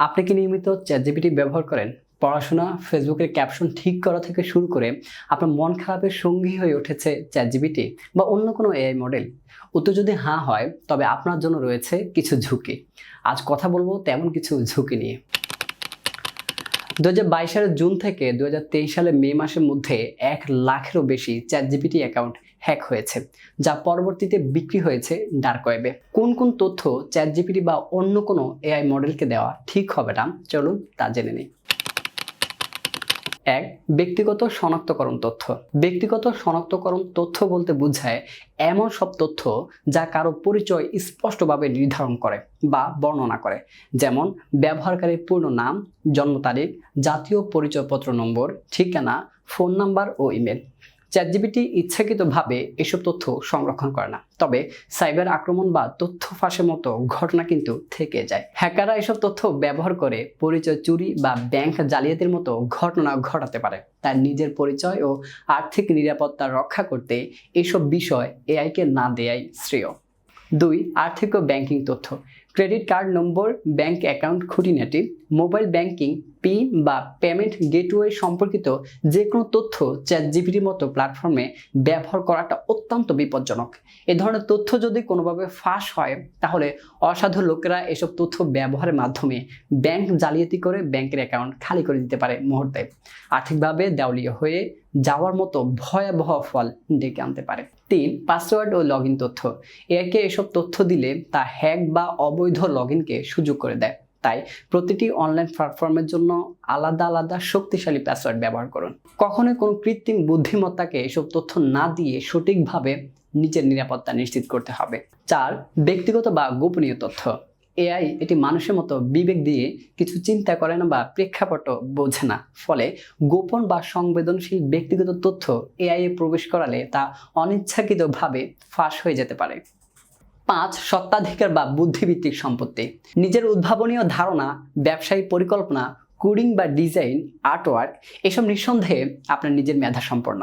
আপনি কি নিয়মিত চ্যাটজিপিটি ব্যবহার করেন? পড়াশোনা, ফেসবুকের ক্যাপশন ঠিক করা থেকে শুরু করে আপনার মন খারাপের সঙ্গী হয়ে উঠেছে চ্যাটজিপিটি বা অন্য কোনো এআই মডেল? উত্তর যদি হ্যাঁ হয়, তবে আপনার জন্য রয়েছে কিছু ঝুঁকি। আজ কথা বলবো তেমন কিছু ঝুঁকি নিয়ে। 2022 সালের জুন থেকে 2023 সালের মে মাসের মধ্যে 1 লাখেরও বেশি চ্যাটজিপিটি অ্যাকাউন্ট হ্যাক হয়েছে, যা পরবর্তীতে বিক্রি হয়েছে ডার্ক ওয়েবে। কোন কোন তথ্য চ্যাটজিপিটি বা অন্য কোনো এআই মডেলকে দেওয়া ঠিক হবে না, চলুন তা জেনে নিই। 1. ব্যক্তিগত শনাক্তকরণ তথ্য। ব্যক্তিগত শনাক্তকরণ তথ্য বলতে বোঝায় এমন সব তথ্য যা কারো পরিচয় স্পষ্টভাবে নির্ধারণ করে বা বর্ণনা করে, যেমন ব্যবহারকারীর পূর্ণ নাম, জন্ম তারিখ, জাতীয় পরিচয়পত্র নম্বর, ঠিকানা, ফোন নাম্বার ও ইমেল। চ্যাটজিপিটি ইচ্ছাকৃতভাবে এসব তথ্য সংরক্ষণ করে না, তবে সাইবার আক্রমণ বা তথ্য ফাঁসের মতো ঘটনা কিন্তু থেকে যায়। হ্যাকাররা এসব তথ্য ব্যবহার করে পরিচয় চুরি বা ব্যাংক জালিয়াতির মতো ঘটনা ঘটাতে পারে। তার নিজের পরিচয় ও আর্থিক নিরাপত্তা রক্ষা করতে এসব বিষয় এআইকে না দেয়াই শ্রেয়। 2. আর্থিক ও ব্যাংকিং তথ্য। ক্রেডিট কার্ড নম্বর, ব্যাংক অ্যাকাউন্ট খুঁটিনাটি, মোবাইল ব্যাংকিং, পিন বা পেমেন্ট গেটওয়ে সম্পর্কিত যে কোনো তথ্য চ্যাটজিপিটির মতো প্ল্যাটফর্মে ব্যবহার করাটা অত্যন্ত বিপজ্জনক। এ ধরনের তথ্য যদি কোনোভাবে ফাঁস হয়, তাহলে অসাধু লোকেরা এসব তথ্য ব্যবহারের মাধ্যমে ব্যাংক জালিয়াতি করে ব্যাংকের অ্যাকাউন্ট খালি করে দিতে পারে মুহূর্তে। আর্থিকভাবে দেউলিয়া হয়ে যাওয়ার মতো ভয়াবহ ফল ডেকে আনতে পারে। 3. পাসওয়ার্ড ও লগ ইন তথ্য। একে এসব তথ্য দিলে তা হ্যাক বা অবৈধ লগ ইনকে সুযোগ করে দেয়। তাই প্রতিটি অনলাইন প্ল্যাটফর্মের জন্য আলাদা আলাদা শক্তিশালী পাসওয়ার্ড ব্যবহার করুন। কখনোই কোনো কৃত্রিম বুদ্ধিমত্তাকে এসব তথ্য না দিয়ে সঠিকভাবে নিজের নিরাপত্তা নিশ্চিত করতে হবে। 4. ব্যক্তিগত বা গোপনীয় তথ্য। এআই এটি মানুষের মতো বিবেক দিয়ে কিছু চিন্তা করে না বা প্রেক্ষাপট বোঝে না, ফলে গোপন বা সংবেদনশীল ব্যক্তিগত তথ্য এআই এ প্রবেশ করালে তা অনিচ্ছাকৃতভাবে ফাঁস হয়ে যেতে পারে। 5. স্বত্বাধিকার বা বুদ্ধিভিত্তিক সম্পত্তি। নিজের উদ্ভাবনীয় ধারণা, ব্যবসায়িক পরিকল্পনা, কোডিং বা ডিজাইন, আর্টওয়ার্ক এসব নিঃসন্দেহে আপনার নিজের মেধা সম্পন্ন,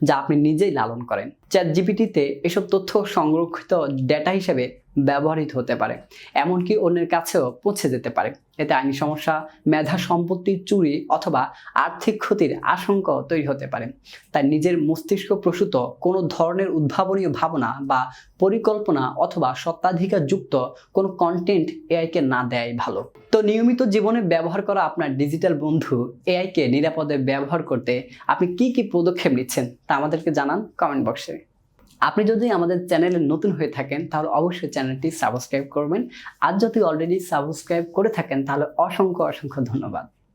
যা আপনি নিজেই লালন করেন। চ্যাটজিপিটিতে এসব তথ্য সংরক্ষিত ডেটা হিসেবে ব্যবহৃত হতে পারে, এমনকি অন্যের কাছেও পৌঁছে যেতে পারে। এতে আইনি সমস্যা, মেধা সম্পত্তির চুরি অথবা আর্থিক ক্ষতির আশঙ্কা তৈরি হতে পারে। তাই নিজের মস্তিষ্ক প্রসূত কোনো ধরনের উদ্ভাবনীয় ভাবনা বা পরিকল্পনা অথবা স্বত্বাধিকার যুক্ত কোনো কন্টেন্ট এআইকে না দেয়াই ভালো। তো নিয়মিত জীবনে ব্যবহার করা আপনার ডিজিটাল বন্ধু এআইকে নিরাপদে ব্যবহার করতে আপনি কি কি পদক্ষেপ নিচ্ছেন তা আমাদেরকে জানান কমেন্ট বক্সে। আপনি যদি আমাদের চ্যানেলে নতুন হয়ে থাকেন, তাহলে অবশ্যই চ্যানেলটি সাবস্ক্রাইব করবেন। আর যদি অলরেডি সাবস্ক্রাইব করে থাকেন, তাহলে অসংখ্য অসংখ্য ধন্যবাদ।